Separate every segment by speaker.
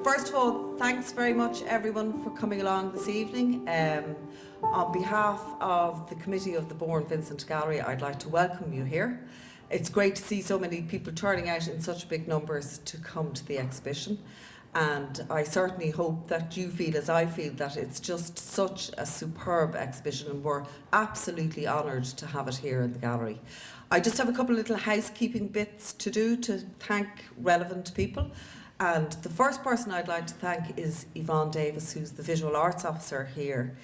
Speaker 1: First of all, thanks very much everyone for coming along this evening. On behalf of the Committee of the Bourne Vincent Gallery, I'd like to welcome you here. It's great to see so many people turning out in such big numbers to come to the exhibition. And I certainly hope that you feel, as I feel, that it's just such a superb exhibition, and we're absolutely honoured to have it here in the gallery. I just have a couple of little housekeeping bits to do to thank relevant people. And the first person I'd like to thank is Eoin Davis, who's the Visual Arts Officer here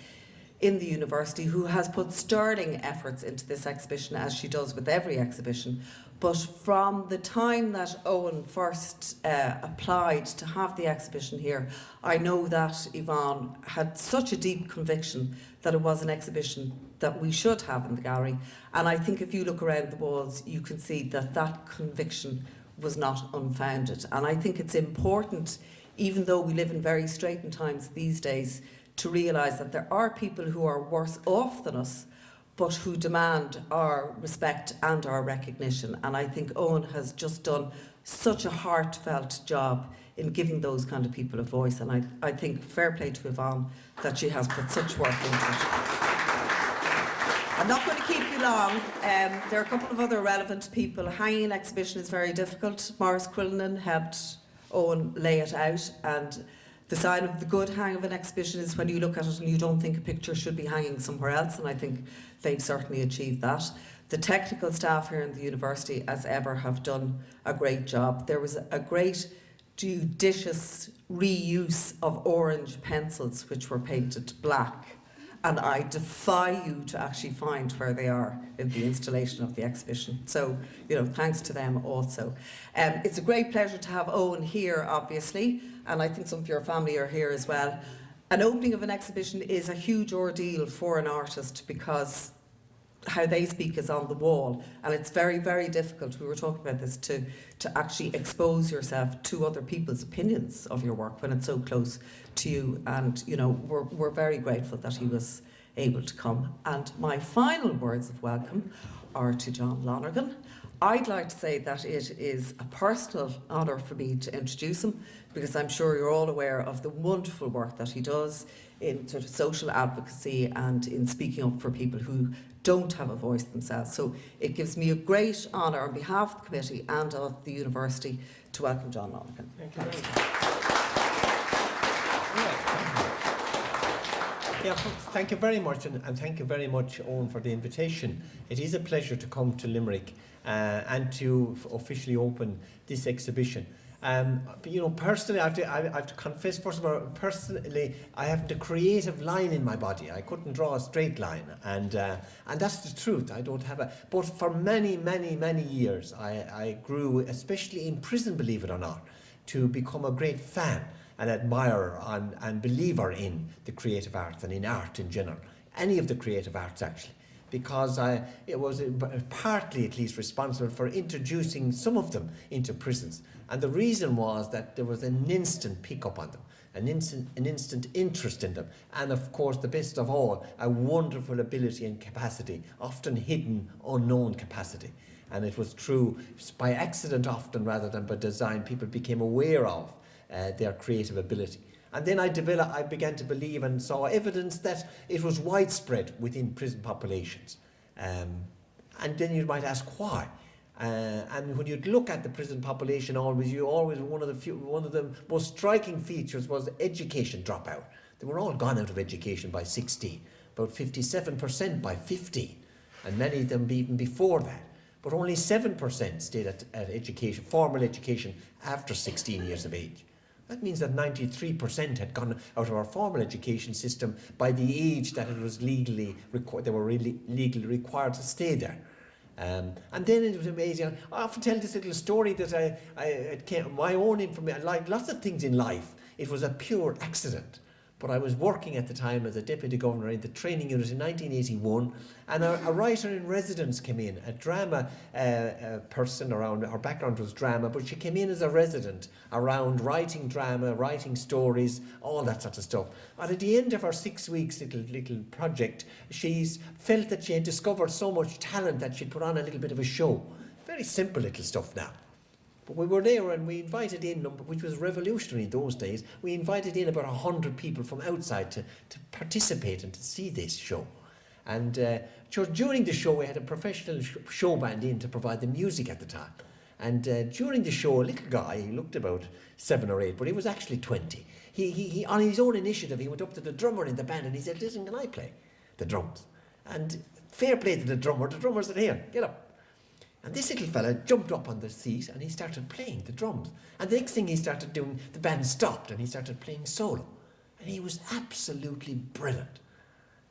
Speaker 1: in the university, who has put sterling efforts into this exhibition, as she does with every exhibition. But from the time that Eoin first applied to have the exhibition here, I know that Eoin had such a deep conviction that it was an exhibition that we should have in the gallery. And I think if you look around the walls, you can see that that conviction was not unfounded. And I think it's important, even though we live in very straitened times these days, to realise that there are people who are worse off than us, but who demand our respect and our recognition. And I think Eoin has just done such a heartfelt job in giving those kind of people a voice. And I think fair play to Eoin that she has put such work into it. I'm not going to keep you long. There are a couple of other relevant people. Hanging an exhibition is very difficult. Maurice Quillinan helped Eoin lay it out, and the sign of the good hang of an exhibition is when you look at it and you don't think a picture should be hanging somewhere else, and I think they've certainly achieved that. The technical staff here in the university, as ever, have done a great job. There was a great judicious reuse of orange pencils which were painted black, and I defy you to actually find where they are in the installation of the exhibition. So, you know, thanks to them also. It's a great pleasure to have Eoin here, obviously, and I think some of your family are here as well. An opening of an exhibition is a huge ordeal for an artist because how they speak is on the wall, and it's very, very difficult, we were talking about this, to actually expose yourself to other people's opinions of your work when it's so close to you. And you know, we're very grateful that he was able to come. And my final words of welcome are to John Lonergan. I'd like to say that it is a personal honour for me to introduce him, because I'm sure you're all aware of the wonderful work that he does in sort of social advocacy and in speaking up for people who don't have a voice themselves. So it gives me a great honour on behalf of the committee and of the university to welcome John Lonergan.
Speaker 2: Thank you very much. Yeah, thank you very much, and thank you very much, Eoin, for the invitation. It is a pleasure to come to Limerick and to officially open this exhibition. But, you know, personally, I have to confess, first of all, personally, I have the creative line in my body. I couldn't draw a straight line, and that's the truth. I don't have a. But for many, many, many years, I grew, especially in prison, believe it or not, to become a great fan and admirer and believer in the creative arts and in art in general, any of the creative arts actually, because it was partly at least responsible for introducing some of them into prisons. And the reason was that there was an instant pick-up on them, an instant interest in them, and of course, the best of all, a wonderful ability and capacity, often hidden, unknown capacity. And it was true by accident often rather than by design. People became aware of their creative ability. And then I began to believe and saw evidence that it was widespread within prison populations. And then you might ask why. And when you look at the prison population, one of the most striking features was education dropout. They were all gone out of education by 16, about 57% by 15, and many of them even before that. But only 7% stayed at education, formal education, after 16 years of age. That means that 93% had gone out of our formal education system by the age that it was they were really legally required to stay there. And then it was amazing. I often tell this little story that it came my own information. Like lots of things in life, it was a pure accident. But I was working at the time as a deputy governor in the training unit in 1981, and a writer in residence came in, a drama person around. Her background was drama, but she came in as a resident around writing drama, writing stories, all that sort of stuff. And at the end of her 6 weeks little project, she felt that she had discovered so much talent that she'd put on a little bit of a show. Very simple little stuff now. But we were there and we invited in, which was revolutionary in those days, we invited in about 100 people from outside to participate and to see this show. And during the show we had a professional show band in to provide the music at the time. And during the show, a little guy, he looked about 7 or 8, but he was actually 20. He on his own initiative, he went up to the drummer in the band and he said, listen, can I play the drums? And fair play to the drummer said, here, get up. And this little fella jumped up on the seat and he started playing the drums. And the next thing he started doing, the band stopped and he started playing solo. And he was absolutely brilliant.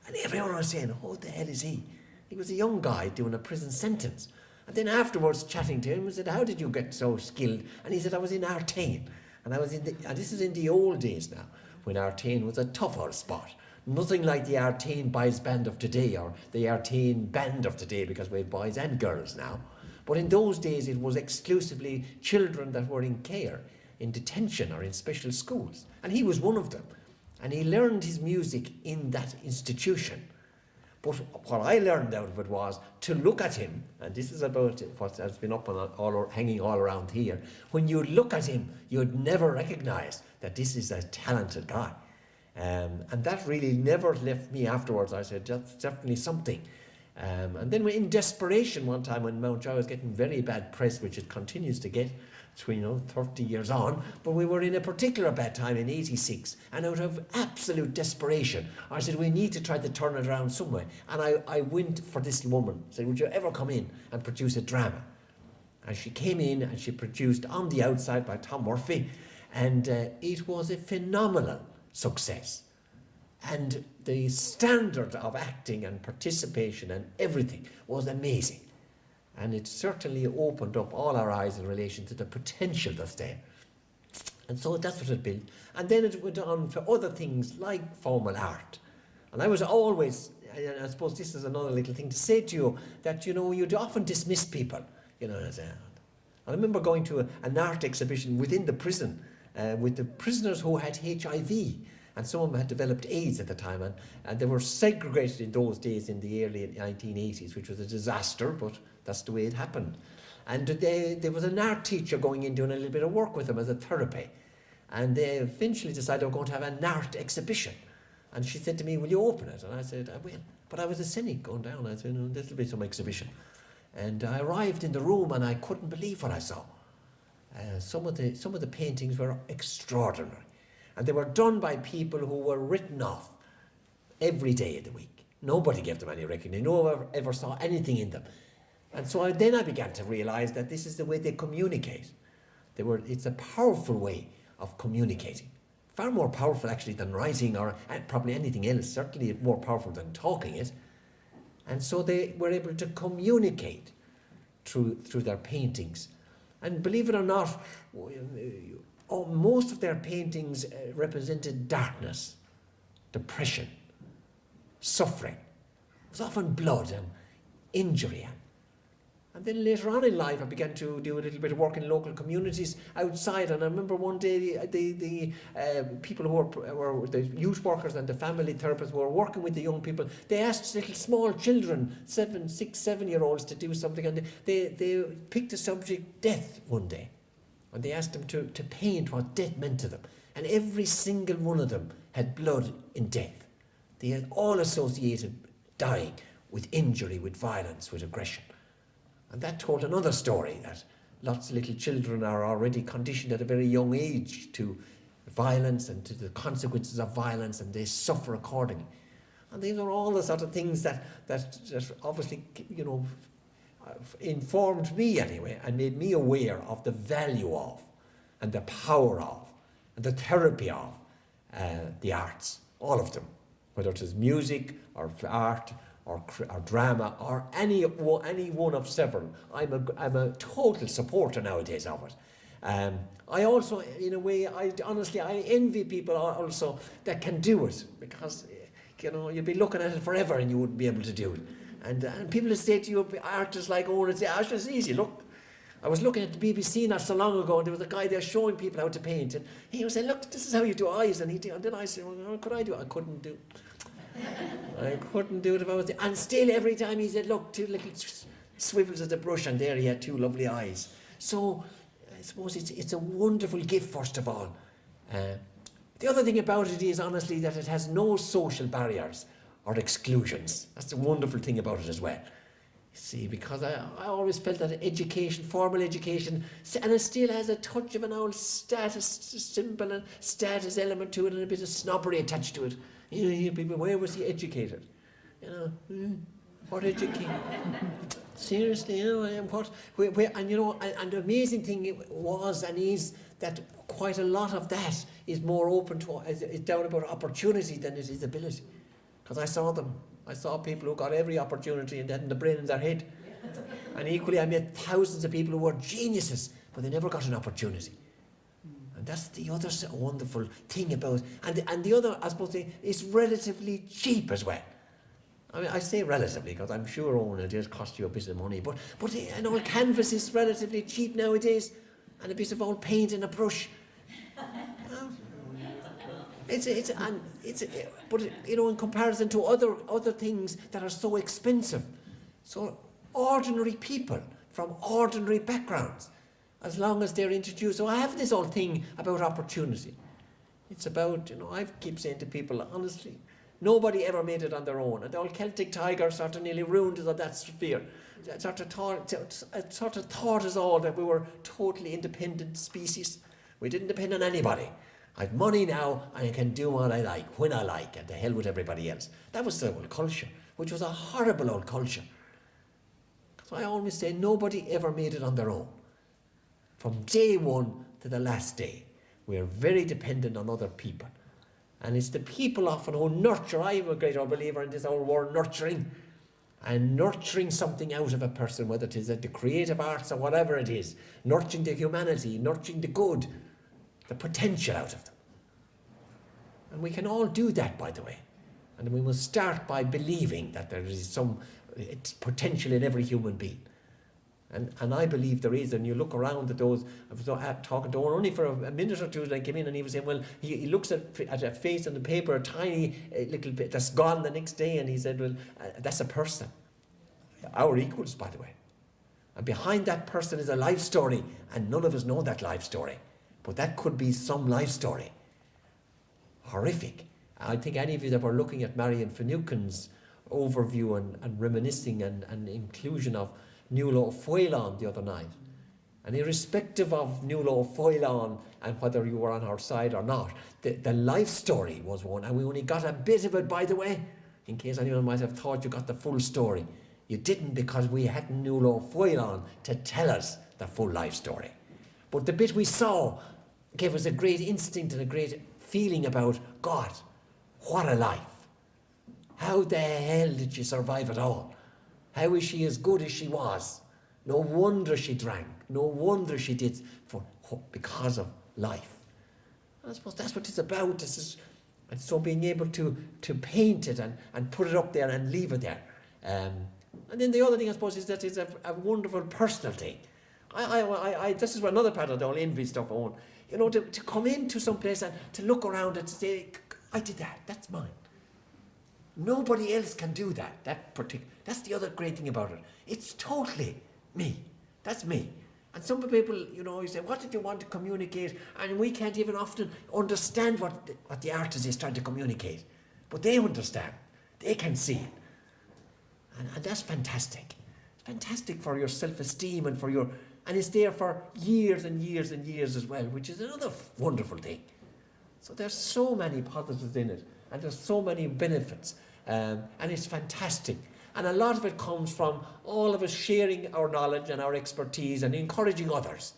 Speaker 2: And everyone was saying, who the hell is he? He was a young guy doing a prison sentence. And then afterwards, chatting to him, we said, how did you get so skilled? And he said, I was in Artane. And this is in the old days now, when Artane was a tough old spot. Nothing like the Artane boys band of today, or the Artane band of today, because we have boys and girls now. But in those days, it was exclusively children that were in care, in detention, or in special schools. And he was one of them. And he learned his music in that institution. But what I learned out of it was to look at him, and this is about what has been up on hanging all around here. When you look at him, you'd never recognise that this is a talented guy. And that really never left me afterwards. I said, that's definitely something. And then in desperation one time when Mountjoy was getting very bad press, which it continues to get, 30 years on, but we were in a particular bad time in 86, and out of absolute desperation, I said, we need to try to turn it around some way. And I went for this woman, said, would you ever come in and produce a drama? And she came in and she produced On the Outside by Tom Murphy, and it was a phenomenal success. And the standard of acting and participation and everything was amazing. And it certainly opened up all our eyes in relation to the potential that's there. And so that's what it built. And then it went on for other things like formal art. And I was always, and I suppose this is another little thing to say to you, that, you'd often dismiss people, as I remember going to an art exhibition within the prison with the prisoners who had HIV. And some of them had developed AIDS at the time, and they were segregated in those days in the early 1980s, which was a disaster, but that's the way it happened. And there was an art teacher going in doing a little bit of work with them as a therapy. And they eventually decided they were going to have an art exhibition. And she said to me, will you open it? And I said, I will. But I was a cynic going down. I said, this will be some exhibition. And I arrived in the room and I couldn't believe what I saw. Some of the paintings were extraordinary. And they were done by people who were written off every day of the week. Nobody gave them any recognition. No one ever saw anything in them. And so then I began to realise that this is the way they communicate. It's a powerful way of communicating. Far more powerful actually than writing or probably anything else. Certainly more powerful than talking it. And so they were able to communicate through their paintings. And believe it or not, most of their paintings represented darkness, depression, suffering. It was often blood and injury. And then later on in life, I began to do a little bit of work in local communities outside. And I remember one day the people who were the youth workers and the family therapists who were working with the young people, they asked little small children, 6, 7-year-olds, to do something. And they picked the subject death one day. And they asked them to paint what death meant to them. And every single one of them had blood in death. They had all associated dying with injury, with violence, with aggression. And that told another story, that lots of little children are already conditioned at a very young age to violence and to the consequences of violence, and they suffer accordingly. And these are all the sort of things that obviously, informed me anyway, and made me aware of the value of, and the power of, and the therapy of the arts, all of them, whether it is music or art or drama or any one of several. I'm a total supporter nowadays of it. I also, in a way, I envy people also that can do it, because you'd be looking at it forever and you wouldn't be able to do it. And people say to you, artists like Eoin, say, it's easy, look. I was looking at the BBC not so long ago, and there was a guy there showing people how to paint, and he was saying, look, this is how you do eyes, and then I said, well, could I do it? I couldn't do it. I couldn't do it if I was there. And still every time he said, look, 2 little swivels of the brush, and there he had 2 lovely eyes. So
Speaker 3: I suppose it's a wonderful gift, first of all. The other thing about it is, honestly, that it has no social barriers or exclusions. That's the wonderful thing about it as well. You see, because I always felt that education, formal education, and it still has a touch of an old status symbol and status element to it, and a bit of snobbery attached to it. You know, people, where was he educated? You know, what education? Seriously, you know, and and you know, and the amazing thing was and is that quite a lot of that is more open to, it's down about opportunity than it is ability. Because I saw them. I saw people who got every opportunity and hadn't the brain in their head. And equally, I met thousands of people who were geniuses, but they never got an opportunity. And that's the other wonderful thing about, and the other, I suppose, it's relatively cheap as well. I mean, I say relatively because I'm sure, Eoin, it does cost you a bit of money, but an old canvas is relatively cheap nowadays, and a bit of old paint and a brush. But you know, in comparison to other things that are so expensive, so ordinary people from ordinary backgrounds, as long as they're introduced. So I have this whole thing about opportunity. It's about, you know, I keep saying to people, honestly, nobody ever made it on their own. And the old Celtic tiger sort of nearly ruined us of that sphere. It sort of taught us all that we were totally independent species. We didn't depend on anybody. I've money now and I can do what I like, when I like, and to hell with everybody else. That was the old culture, which was a horrible old culture. So I always say nobody ever made it on their own. From day one to the last day, we're very dependent on other people. And it's the people often who nurture. I'm a great old believer in this old word, nurturing. And nurturing something out of a person, whether it is the creative arts or whatever it is, nurturing the humanity, nurturing the good, the potential out of them. And we can all do that, by the way. And we must start by believing that there is some potential in every human being. And I believe there is. And you look around at those, I was talking to Eoin only for a minute or two, and I came in and he was saying, well, he looks at a face on the paper, a tiny little bit that's gone the next day, and he said, well, that's a person. Our equals, by the way. And behind that person is a life story, and none of us know that life story. But that could be some life story. Horrific. I think any of you that were looking at Marion Finucane's overview and reminiscing and inclusion of Nuala Lochlainn the other night, and irrespective of Nuala Lochlainn and whether you were on her side or not, the life story was one, and we only got a bit of it, by the way, in case anyone might have thought you got the full story. You didn't, because we hadn't Nuala Lochlainn to tell us the full life story. But the bit we saw gave us a great instinct and a great feeling about God. What a life. How the hell did she survive it all? How is she as good as she was? No wonder she drank. No wonder she did, because of life. I suppose that's what it's about. And so being able to paint it and put it up there and leave it there. And then the other thing, I suppose, is that it's a wonderful personal thing. This is another part of the whole envy stuff, Eoin. You know, to come into some place and to look around and to say, I did that, that's mine. Nobody else can do that. That's the other great thing about it. It's totally me. That's me. And some people, you know, you say, what did you want to communicate? And we can't even often understand what the artist is trying to communicate. But they understand. They can see it. And that's fantastic. It's fantastic for your self-esteem and and it's there for years and years and years as well, which is another wonderful thing. So there's so many positives in it, and there's so many benefits, and it's fantastic. And a lot of it comes from all of us sharing our knowledge and our expertise and encouraging others.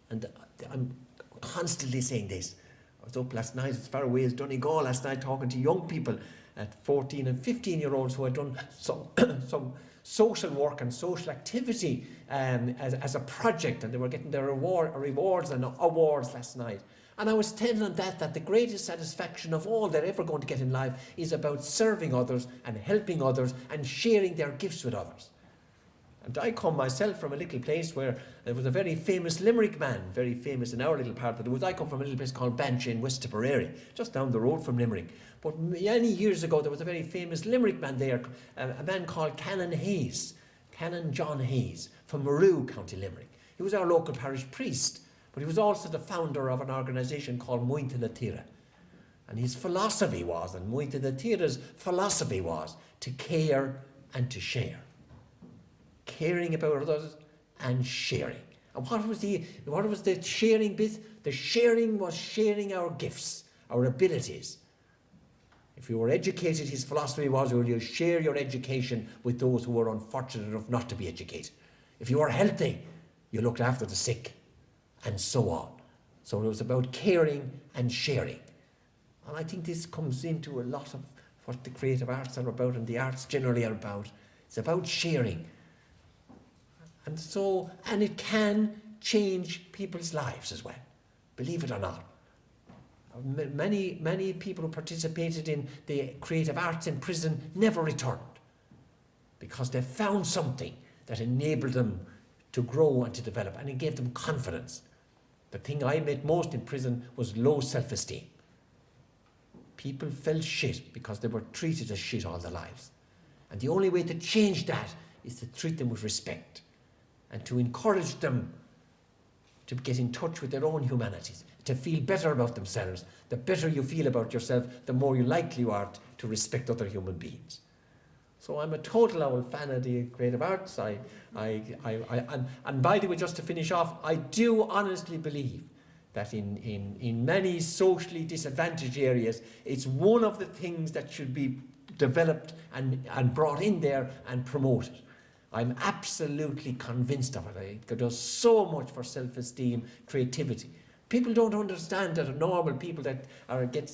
Speaker 3: And I'm constantly saying this. I was up last night as far away as Donegal last night talking to young people at 14 and 15-year-olds who had done some social work and social activity as a project, and they were getting their rewards and awards last night. And I was telling them that the greatest satisfaction of all they're ever going to get in life is about serving others and helping others and sharing their gifts with others. And I come myself from a little place where there was a very famous Limerick man, very famous in our little part of the woods. I come from a little place called Banshee in West Tipperary, just down the road from Limerick. But many years ago there was a very famous Limerick man there, a man called Canon John Hayes, from Maru, County Limerick. He was our local parish priest, but he was also the founder of an organisation called Muintir na Tíre. And his philosophy was, and Muintir na Tíre's philosophy was, to care and to share. Caring about others and sharing. And what was the sharing bit? The sharing was sharing our gifts, our abilities. If you were educated, his philosophy was, will you share your education with those who were unfortunate enough not to be educated? If you were healthy, you looked after the sick, and so on. So it was about caring and sharing. And I think this comes into a lot of what the creative arts are about, and the arts generally are about. It's about sharing. And it can change people's lives as well, believe it or not. Many people who participated in the creative arts in prison never returned because they found something that enabled them to grow and to develop, and it gave them confidence. The thing I met most in prison was low self-esteem. People felt shit because they were treated as shit all their lives. And the only way to change that is to treat them with respect and to encourage them to get in touch with their own humanities, to feel better about themselves. The better you feel about yourself, the more likely you are to respect other human beings. So I'm a total old fan of the creative arts. And by the way, just to finish off, I do honestly believe that in many socially disadvantaged areas, it's one of the things that should be developed and brought in there and promoted. I'm absolutely convinced of it. It does so much for self-esteem, creativity. People don't understand that normal people that get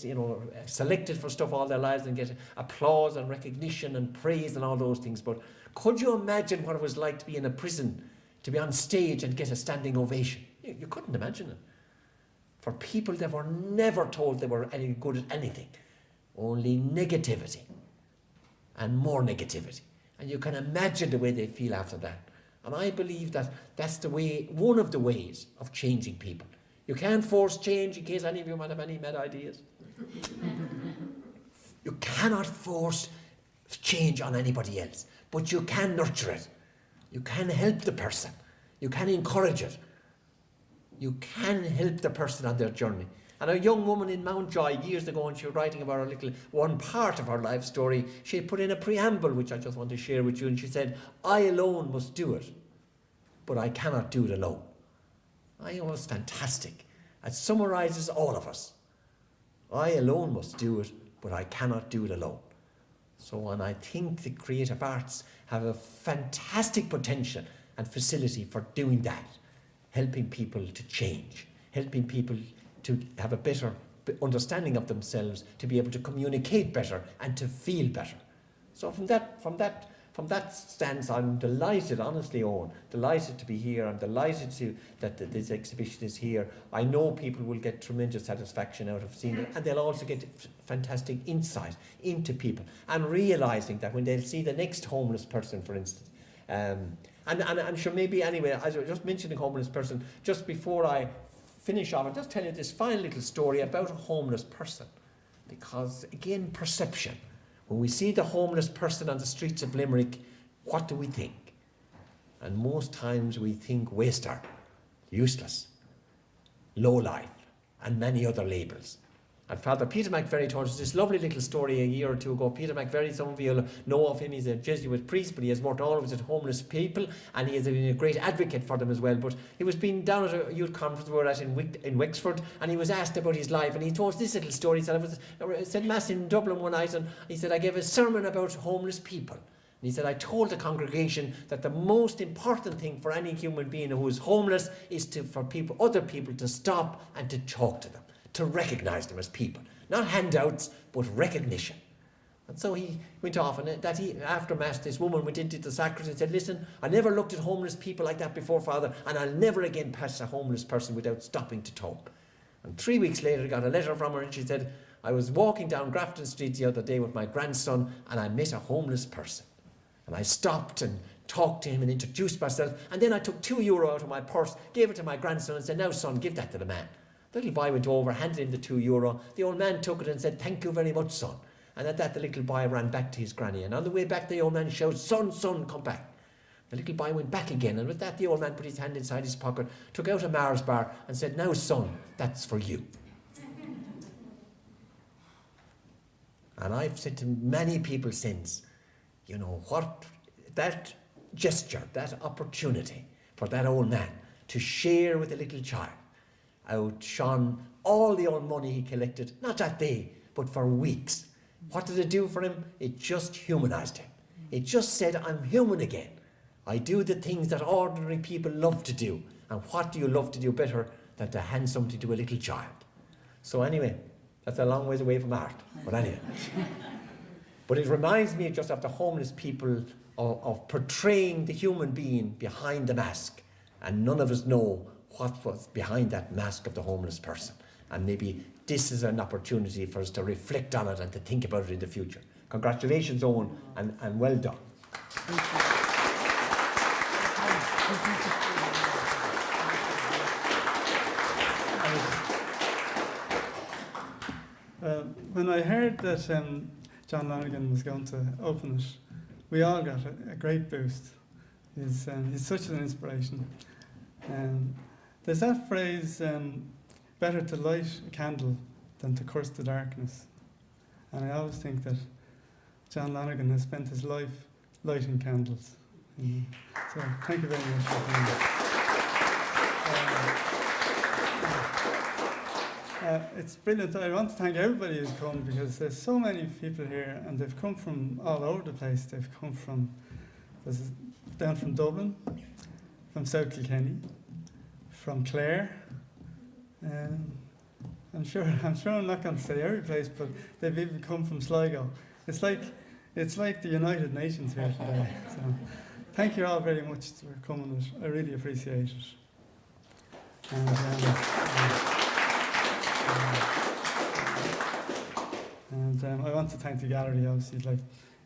Speaker 3: selected for stuff all their lives and get applause and recognition and praise and all those things. But could you imagine what it was like to be in a prison, to be on stage and get a standing ovation? You couldn't imagine it. For people that were never told they were any good at anything, only negativity and more negativity. And you can imagine the way they feel after that. And I believe that that's the way, one of the ways of changing people. You can't force change, in case any of you might have any mad ideas. You cannot force change on anybody else, but you can nurture it. You can help the person. You can encourage it. You can help the person on their journey. And a young woman in Mountjoy years ago, and she was writing about one part of her life story, she had put in a preamble, which I just want to share with you, and she said, I alone must do it, but I cannot do it alone. I think it was fantastic. It summarises all of us. I alone must do it, but I cannot do it alone. So, and I think the creative arts have a fantastic potential and facility for doing that, helping people to change, helping people to have a better understanding of themselves, to be able to communicate better and to feel better. So from that stance, I'm delighted, honestly, Eoin, delighted to be here. I'm delighted that this exhibition is here. I know people will get tremendous satisfaction out of seeing it, and they'll also get fantastic insight into people and realising that when they'll see the next homeless person, for instance, and I'm sure maybe anyway, as I just mentioned a homeless person, just before I finish off, I'll just tell you this final little story about a homeless person. Because, again, perception. When we see the homeless person on the streets of Limerick, what do we think? And most times we think waster, useless, low life, and many other labels. And Father Peter McVerry told us this lovely little story a year or two ago. Peter McVerry, some of you will know of him, he's a Jesuit priest, but he has worked always at homeless people, and he has been a great advocate for them as well. But he was being down at a youth conference we were at in Wexford, and he was asked about his life, and he told us this little story. He said, I said Mass in Dublin one night, and he said, I gave a sermon about homeless people. And he said, I told the congregation that the most important thing for any human being who is homeless is for other people to stop and to talk to them, to recognise them as people. Not handouts, but recognition. And so he went off, and after Mass, this woman went into the sacristy and said, listen, I never looked at homeless people like that before, Father, and I'll never again pass a homeless person without stopping to talk. And 3 weeks later, I got a letter from her, and she said, I was walking down Grafton Street the other day with my grandson, and I met a homeless person. And I stopped and talked to him and introduced myself, and then I took €2 out of my purse, gave it to my grandson, and said, now, son, give that to the man. The little boy went over, handed him the €2. The old man took it and said, thank you very much, son. And at that, the little boy ran back to his granny. And on the way back, the old man shouted, son, son, come back. The little boy went back again, and with that the old man put his hand inside his pocket, took out a Mars bar and said, "Now son, that's for you." And I've said to many people since, you know, what that gesture, that opportunity for that old man to share with a little child outshone all the old money he collected, not that day, but for weeks. What did it do for him? It just humanised him. It just said, I'm human again. I do the things that ordinary people love to do. And what do you love to do better than to hand something to a little child? So anyway, that's a long ways away from art. But anyway. But it reminds me just of the homeless people, of portraying the human being behind the mask. And none of us know what was behind that mask of the homeless person. And maybe this is an opportunity for us to reflect on it and to think about it in the future. Congratulations, Eoin, and well done.
Speaker 4: When I heard that John Lochlainn was going to open it, we all got a great boost. He's such an inspiration. There's that phrase, better to light a candle than to curse the darkness. And I always think that John Lochlainn has spent his life lighting candles. So thank you very much for doing that. It's brilliant. I want to thank everybody who's come, because there's so many people here and they've come from all over the place. They've come from down from Dublin, from South Kilkenny, from Clare. I'm sure I'm not going to say every place, but they've even come from Sligo. It's like the United Nations here today. So thank you all very much for coming. I really appreciate it. And I want to thank the gallery, obviously, like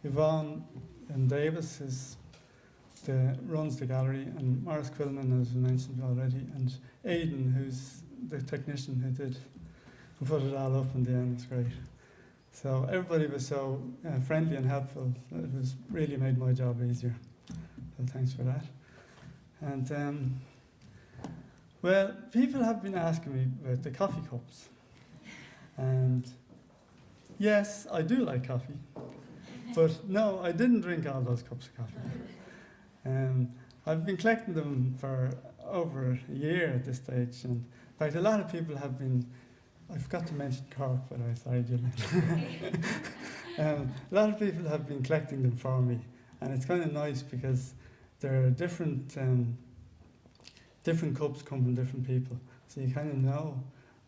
Speaker 4: Yvonne and Davis runs the gallery, and Morris Quillman, as we mentioned already, and Aidan, who's the technician who put it all up in the end. It's great. So everybody was so friendly and helpful. It was really made my job easier. So thanks for that. And well, people have been asking me about the coffee cups. And yes, I do like coffee. But no, I didn't drink all those cups of coffee. I've been collecting them for over a year at this stage. And in fact, a lot of people have been, I forgot to mention Cork, but I sorry, Julian. A lot of people have been collecting them for me. And it's kind of nice because there are different cups come from different people. So you kind of know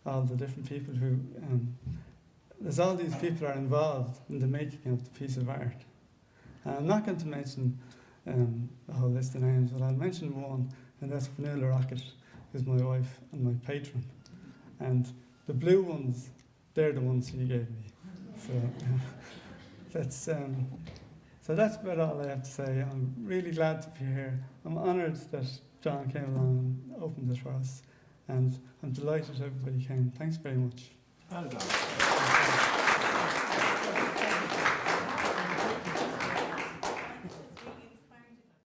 Speaker 4: all the different people who, there's all these people are involved in the making of the piece of art. And I'm not going to mention a whole list of names, but I'll mention one, and that's Vanilla Rocket, who's my wife and my patron. And the blue ones, they're the ones she gave me. So that's about all I have to say. I'm really glad to be here. I'm honoured that John came along and opened it for us. And I'm delighted everybody came. Thanks very much.
Speaker 3: Well done.